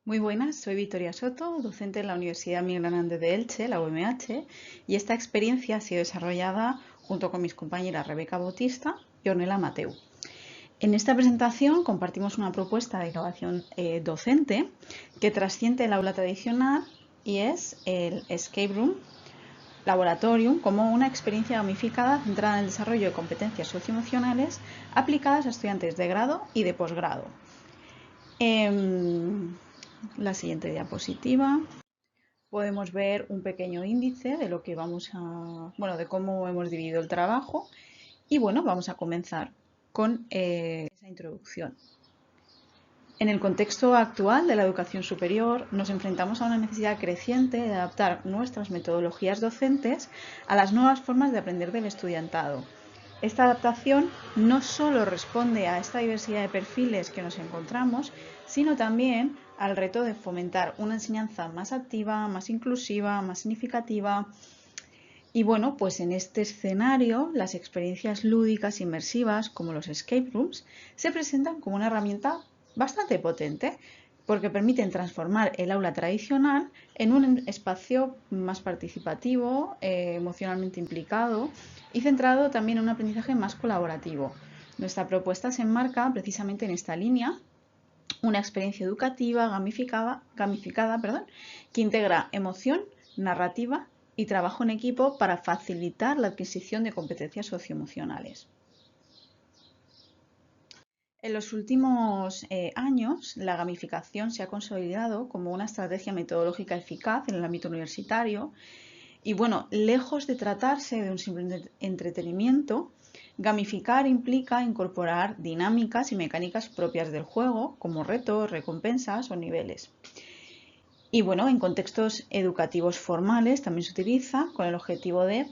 Muy buenas, soy Victoria Soto, docente en la Universidad Miguel Hernández de Elche, la UMH, y esta experiencia ha sido desarrollada junto con mis compañeras Rebeca Bautista y Ornella Mateu. En esta presentación compartimos una propuesta de innovación docente que trasciende el aula tradicional y es el Escape Room Laboratorium como una experiencia gamificada centrada en el desarrollo de competencias socioemocionales aplicadas a estudiantes de grado y de posgrado. La siguiente diapositiva podemos ver un pequeño índice de lo que de cómo hemos dividido el trabajo y bueno, vamos a comenzar con esa introducción. En el contexto actual de la educación superior nos enfrentamos a una necesidad creciente de adaptar nuestras metodologías docentes a las nuevas formas de aprender del estudiantado. Esta adaptación no solo responde a esta diversidad de perfiles que nos encontramos, sino también al reto de fomentar una enseñanza más activa, más inclusiva, más significativa. Y bueno, pues en este escenario las experiencias lúdicas inmersivas como los escape rooms se presentan como una herramienta bastante potente porque permiten transformar el aula tradicional en un espacio más participativo, emocionalmente implicado y centrado también en un aprendizaje más colaborativo. Nuestra propuesta se enmarca precisamente en esta línea, una experiencia educativa gamificada, que integra emoción, narrativa y trabajo en equipo para facilitar la adquisición de competencias socioemocionales. En los últimos años, la gamificación se ha consolidado como una estrategia metodológica eficaz en el ámbito universitario y bueno, lejos de tratarse de un simple entretenimiento, gamificar implica incorporar dinámicas y mecánicas propias del juego, como retos, recompensas o niveles. Y bueno, en contextos educativos formales también se utiliza con el objetivo de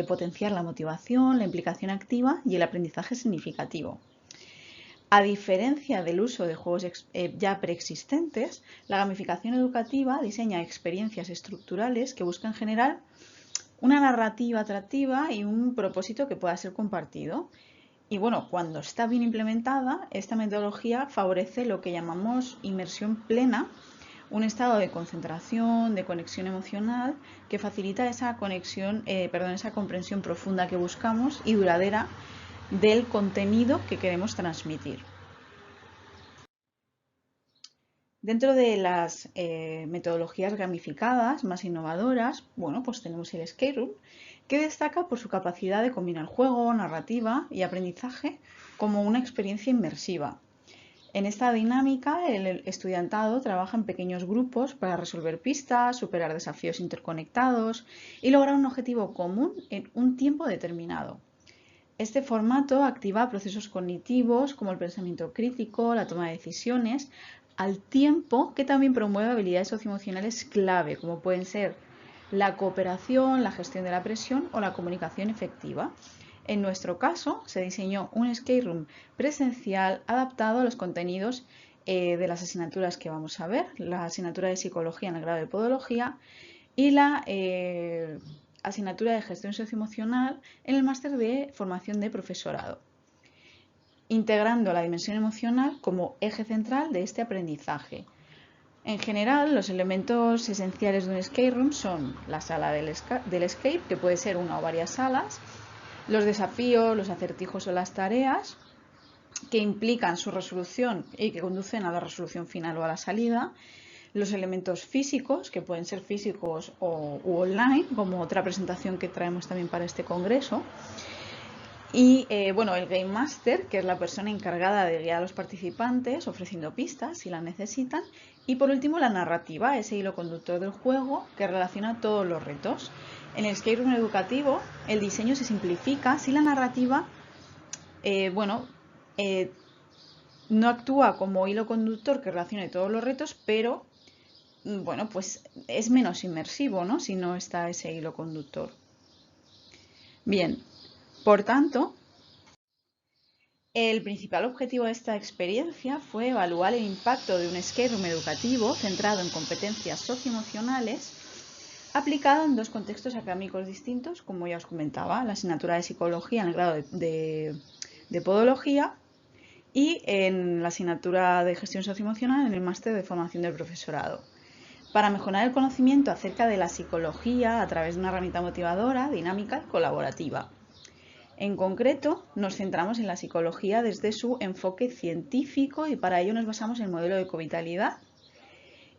potenciar la motivación, la implicación activa y el aprendizaje significativo. A diferencia del uso de juegos ya preexistentes, la gamificación educativa diseña experiencias estructurales que buscan generar una narrativa atractiva y un propósito que pueda ser compartido. Y bueno, cuando está bien implementada, esta metodología favorece lo que llamamos inmersión plena, un estado de concentración, de conexión emocional, que facilita esa comprensión profunda que buscamos y duradera del contenido que queremos transmitir. Dentro de las metodologías gamificadas más innovadoras, bueno, pues tenemos el escape room, que destaca por su capacidad de combinar juego, narrativa y aprendizaje como una experiencia inmersiva. En esta dinámica, el estudiantado trabaja en pequeños grupos para resolver pistas, superar desafíos interconectados y lograr un objetivo común en un tiempo determinado. Este formato activa procesos cognitivos como el pensamiento crítico, la toma de decisiones, al tiempo que también promueve habilidades socioemocionales clave, como pueden ser la cooperación, la gestión de la presión o la comunicación efectiva. En nuestro caso, se diseñó un escape room presencial adaptado a los contenidos de las asignaturas que vamos a ver, la asignatura de psicología en el grado de podología y la asignatura de gestión socioemocional en el máster de formación de profesorado, integrando la dimensión emocional como eje central de este aprendizaje. En general, los elementos esenciales de un escape room son la sala del escape, que puede ser una o varias salas, los desafíos, los acertijos o las tareas que implican su resolución y que conducen a la resolución final o a la salida, los elementos físicos, que pueden ser físicos u online, como otra presentación que traemos también para este congreso, y el Game Master, que es la persona encargada de guiar a los participantes, ofreciendo pistas si las necesitan. Y por último, la narrativa, ese hilo conductor del juego que relaciona todos los retos. En el escape room educativo, el diseño se simplifica si la narrativa no actúa como hilo conductor que relacione todos los retos, pero bueno, pues es menos inmersivo, ¿no? Si no está ese hilo conductor. Bien, por tanto, el principal objetivo de esta experiencia fue evaluar el impacto de un escape room educativo centrado en competencias socioemocionales aplicado en dos contextos académicos distintos, como ya os comentaba, la asignatura de psicología en el grado de podología y en la asignatura de gestión socioemocional en el máster de formación del profesorado, para mejorar el conocimiento acerca de la psicología a través de una herramienta motivadora, dinámica y colaborativa. En concreto, nos centramos en la psicología desde su enfoque científico y para ello nos basamos en el modelo de covitalidad.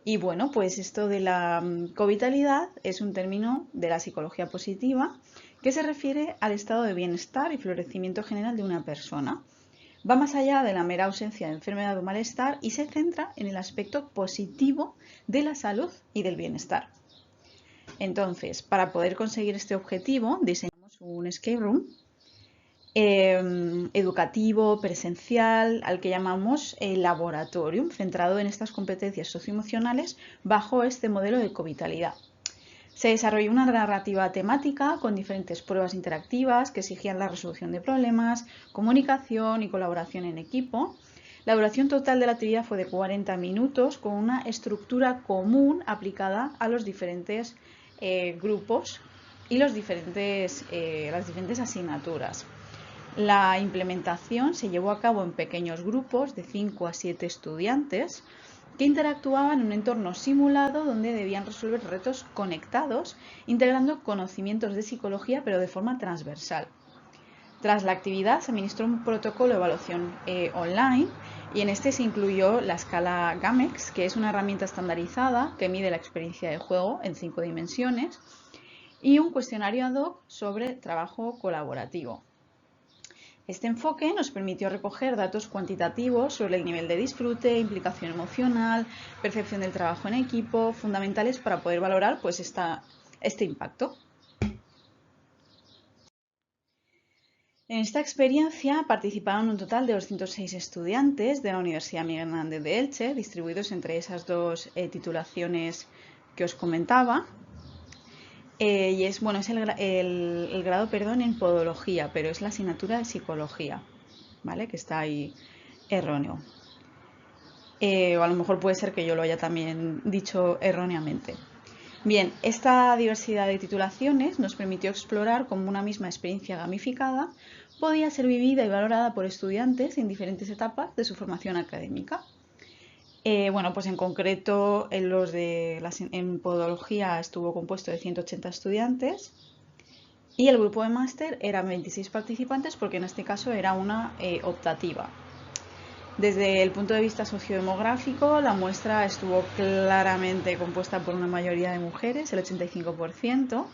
Y bueno, pues esto de la covitalidad es un término de la psicología positiva que se refiere al estado de bienestar y florecimiento general de una persona. Va más allá de la mera ausencia de enfermedad o malestar y se centra en el aspecto positivo de la salud y del bienestar. Entonces, para poder conseguir este objetivo, diseñamos un escape room educativo, presencial, al que llamamos laboratorium, centrado en estas competencias socioemocionales bajo este modelo de covitalidad. Se desarrolló una narrativa temática con diferentes pruebas interactivas que exigían la resolución de problemas, comunicación y colaboración en equipo. La duración total de la actividad fue de 40 minutos con una estructura común aplicada a los diferentes grupos y las diferentes asignaturas. La implementación se llevó a cabo en pequeños grupos de 5 a 7 estudiantes que interactuaban en un entorno simulado donde debían resolver retos conectados, integrando conocimientos de psicología pero de forma transversal. Tras la actividad se administró un protocolo de evaluación online y en este se incluyó la escala GAMEX, que es una herramienta estandarizada que mide la experiencia de juego en 5 dimensiones, y un cuestionario ad hoc sobre trabajo colaborativo. Este enfoque nos permitió recoger datos cuantitativos sobre el nivel de disfrute, implicación emocional, percepción del trabajo en equipo, fundamentales para poder valorar pues, este impacto. En esta experiencia participaron un total de 206 estudiantes de la Universidad Miguel Hernández de Elche, distribuidos entre esas dos titulaciones que os comentaba. Y es el grado en podología, pero es la asignatura de psicología, ¿vale? Que está ahí erróneo. O a lo mejor puede ser que yo lo haya también dicho erróneamente. Bien, esta diversidad de titulaciones nos permitió explorar cómo una misma experiencia gamificada podía ser vivida y valorada por estudiantes en diferentes etapas de su formación académica. Bueno, pues en concreto en podología estuvo compuesto de 180 estudiantes y el grupo de máster eran 26 participantes porque en este caso era una optativa. Desde el punto de vista sociodemográfico, la muestra estuvo claramente compuesta por una mayoría de mujeres, el 85%,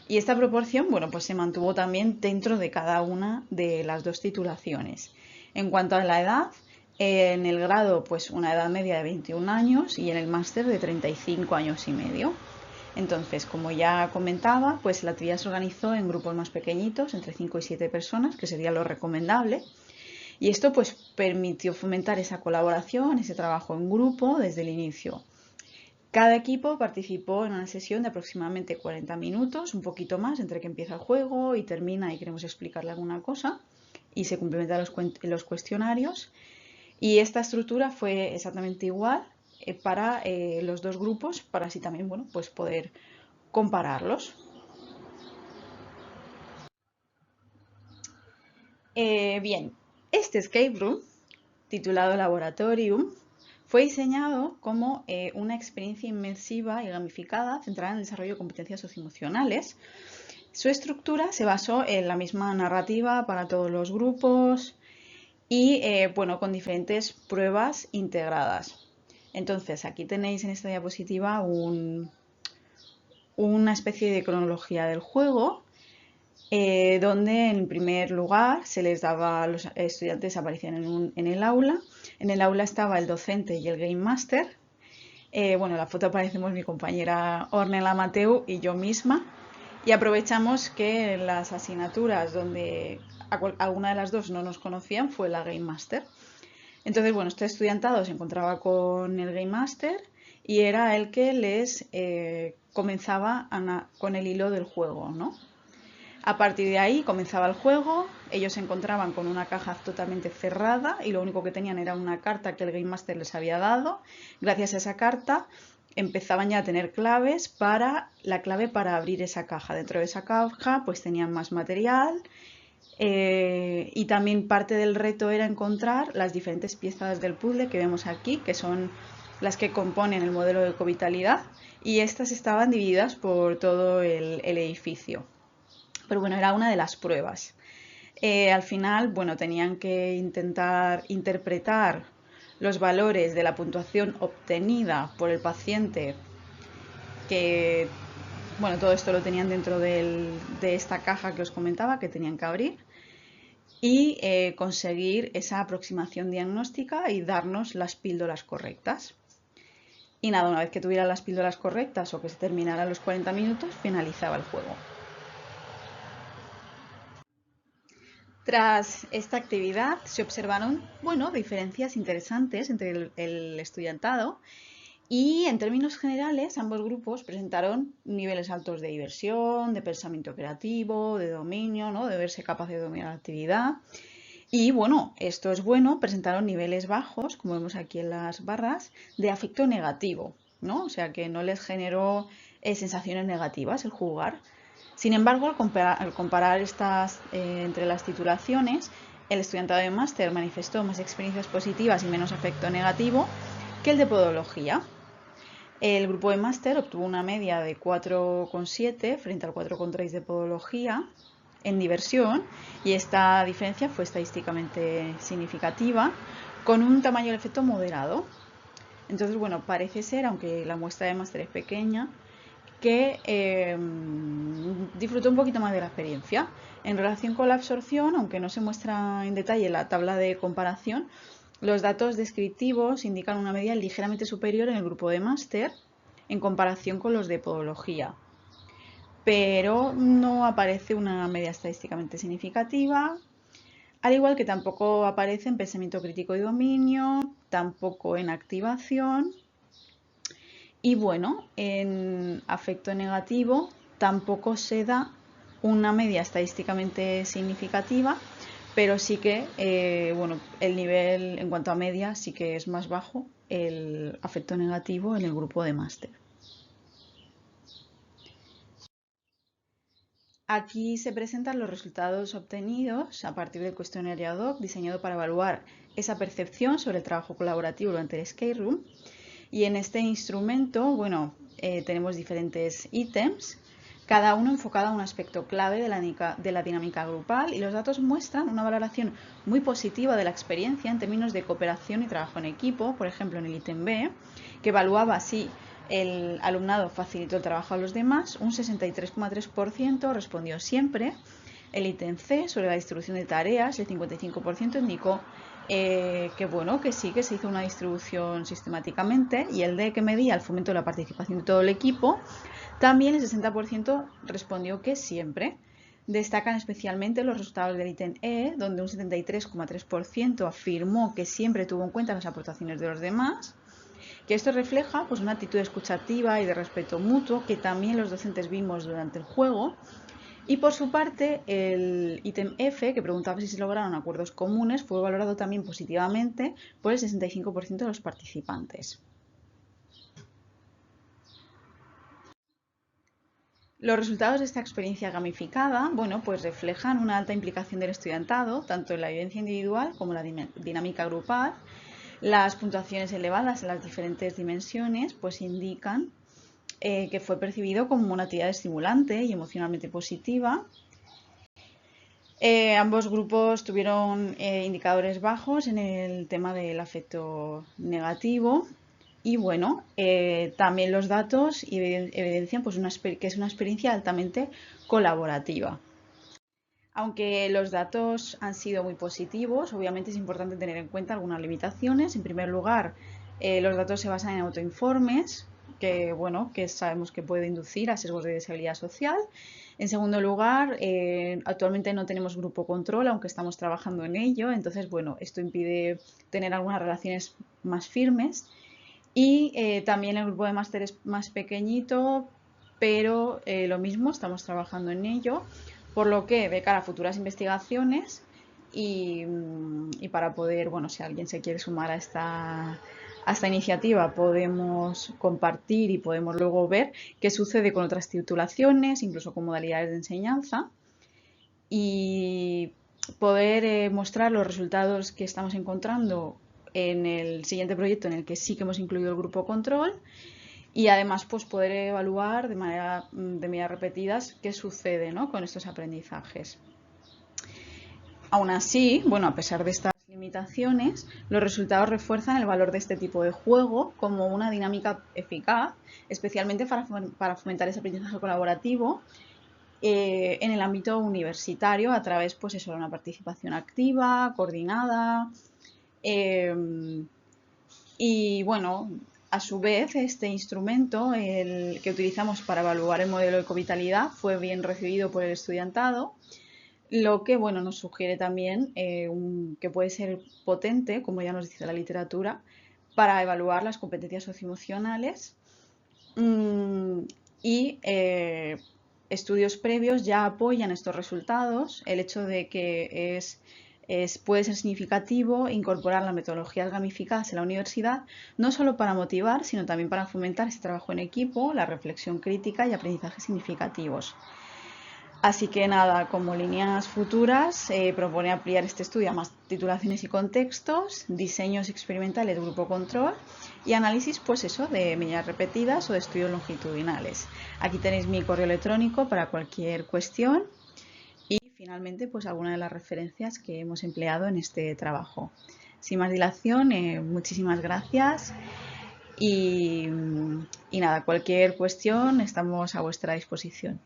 y esta proporción, bueno, pues se mantuvo también dentro de cada una de las dos titulaciones. En cuanto a la edad, en el grado, pues una edad media de 21 años y en el máster de 35 años y medio. Entonces, como ya comentaba, pues la actividad se organizó en grupos más pequeñitos, entre 5 y 7 personas, que sería lo recomendable. Y esto pues permitió fomentar esa colaboración, ese trabajo en grupo desde el inicio. Cada equipo participó en una sesión de aproximadamente 40 minutos, un poquito más, entre que empieza el juego y termina y queremos explicarle alguna cosa, y se complementan los cuestionarios. Y esta estructura fue exactamente igual para los dos grupos, para así también, bueno, pues poder compararlos. Bien, este escape room, titulado Laboratorium, fue diseñado como una experiencia inmersiva y gamificada centrada en el desarrollo de competencias socioemocionales. Su estructura se basó en la misma narrativa para todos los grupos y bueno, con diferentes pruebas integradas. Entonces, aquí tenéis en esta diapositiva una especie de cronología del juego donde en primer lugar se les daba, los estudiantes aparecían en el aula. En el aula estaba el docente y el Game Master. Bueno, en la foto aparecemos mi compañera Ornella Mateu y yo misma. Y aprovechamos que en las asignaturas donde alguna de las dos no nos conocían fue la Game Master. Entonces, bueno, este estudiantado se encontraba con el Game Master y era el que les comenzaba con el hilo del juego, ¿no? A partir de ahí comenzaba el juego, ellos se encontraban con una caja totalmente cerrada y lo único que tenían era una carta que el Game Master les había dado. Gracias a esa carta empezaban ya a tener la clave para abrir esa caja. Dentro de esa caja pues tenían más material, Y también parte del reto era encontrar las diferentes piezas del puzzle que vemos aquí, que son las que componen el modelo de ecovitalidad, y estas estaban divididas por todo el edificio. Pero bueno, era una de las pruebas. Al final, bueno, tenían que intentar interpretar los valores de la puntuación obtenida por el paciente, que, bueno, todo esto lo tenían dentro de esta caja que os comentaba, que tenían que abrir, y conseguir esa aproximación diagnóstica y darnos las píldoras correctas. Y nada, una vez que tuvieran las píldoras correctas o que se terminaran los 40 minutos, finalizaba el juego. Tras esta actividad se observaron, bueno, diferencias interesantes entre el estudiantado y en términos generales ambos grupos presentaron niveles altos de diversión, de pensamiento creativo, de dominio, ¿no? De verse capaz de dominar la actividad. Y bueno, esto es bueno, presentaron niveles bajos, como vemos aquí en las barras, de afecto negativo, ¿no? O sea que no les generó sensaciones negativas el jugar. Sin embargo, al comparar estas entre las titulaciones, el estudiantado de máster manifestó más experiencias positivas y menos afecto negativo que el de podología. El grupo de máster obtuvo una media de 4,7 frente al 4,3 de podología en diversión, y esta diferencia fue estadísticamente significativa, con un tamaño del efecto moderado. Entonces, bueno, parece ser, aunque la muestra de máster es pequeña, que disfrutó un poquito más de la experiencia. En relación con la absorción, aunque no se muestra en detalle la tabla de comparación, los datos descriptivos indican una media ligeramente superior en el grupo de máster en comparación con los de podología, pero no aparece una media estadísticamente significativa, al igual que tampoco aparece en pensamiento crítico y dominio, tampoco en activación. Y bueno, en afecto negativo tampoco se da una media estadísticamente significativa, pero sí que, bueno, el nivel en cuanto a media sí que es más bajo el afecto negativo en el grupo de máster. Aquí se presentan los resultados obtenidos a partir del cuestionario ad hoc diseñado para evaluar esa percepción sobre el trabajo colaborativo durante el escape room. Y en este instrumento, bueno, tenemos diferentes ítems, cada uno enfocado a un aspecto clave de la dinámica grupal, y los datos muestran una valoración muy positiva de la experiencia en términos de cooperación y trabajo en equipo. Por ejemplo, en el ítem B, que evaluaba si el alumnado facilitó el trabajo a los demás, un 63,3% respondió siempre. El ítem C, sobre la distribución de tareas, el 55% indicó que bueno, que sí, que se hizo una distribución sistemáticamente. Y el D, que medía el fomento de la participación de todo el equipo, también el 60% respondió que siempre. Destacan especialmente los resultados del ítem E, donde un 73,3% afirmó que siempre tuvo en cuenta las aportaciones de los demás, que esto refleja pues una actitud escuchativa y de respeto mutuo que también los docentes vimos durante el juego. Y por su parte, el ítem F, que preguntaba si se lograron acuerdos comunes, fue valorado también positivamente por el 65% de los participantes. Los resultados de esta experiencia gamificada, bueno, pues reflejan una alta implicación del estudiantado, tanto en la vivencia individual como en la dinámica grupal. Las puntuaciones elevadas en las diferentes dimensiones pues indican que fue percibido como una actividad estimulante y emocionalmente positiva. Ambos grupos tuvieron indicadores bajos en el tema del afecto negativo, y bueno, también los datos evidencian pues que es una experiencia altamente colaborativa. Aunque los datos han sido muy positivos, obviamente es importante tener en cuenta algunas limitaciones. En primer lugar, los datos se basan en autoinformes, que bueno, que sabemos que puede inducir a sesgos de deshabilidad social. En segundo lugar, actualmente no tenemos grupo control, aunque estamos trabajando en ello. Entonces, bueno, esto impide tener algunas relaciones más firmes. Y también el grupo de máster es más pequeñito, pero lo mismo, estamos trabajando en ello. Por lo que, de cara a futuras investigaciones y para poder, bueno, si alguien se quiere sumar a esta iniciativa, podemos compartir y podemos luego ver qué sucede con otras titulaciones, incluso con modalidades de enseñanza. Y poder mostrar los resultados que estamos encontrando en el siguiente proyecto en el que sí que hemos incluido el grupo control y además pues poder evaluar de medidas repetidas qué sucede, ¿no?, con estos aprendizajes. Aún así, bueno, a pesar de estas limitaciones, los resultados refuerzan el valor de este tipo de juego como una dinámica eficaz, especialmente para fomentar ese aprendizaje colaborativo en el ámbito universitario a través, pues eso, de una participación activa, coordinada. Y bueno, a su vez, este instrumento, el que utilizamos para evaluar el modelo de ecovitalidad, fue bien recibido por el estudiantado, lo que bueno, nos sugiere también que puede ser potente, como ya nos dice la literatura, para evaluar las competencias socioemocionales. Y estudios previos ya apoyan estos resultados, el hecho de que puede ser significativo incorporar las metodologías gamificadas en la universidad, no solo para motivar, sino también para fomentar ese trabajo en equipo, la reflexión crítica y aprendizajes significativos. Así que nada, como líneas futuras, propone ampliar este estudio a más titulaciones y contextos, diseños experimentales de grupo control y análisis, pues eso, de medidas repetidas o de estudios longitudinales. Aquí tenéis mi correo electrónico para cualquier cuestión y finalmente, pues algunas de las referencias que hemos empleado en este trabajo. Sin más dilación, muchísimas gracias y nada, cualquier cuestión estamos a vuestra disposición.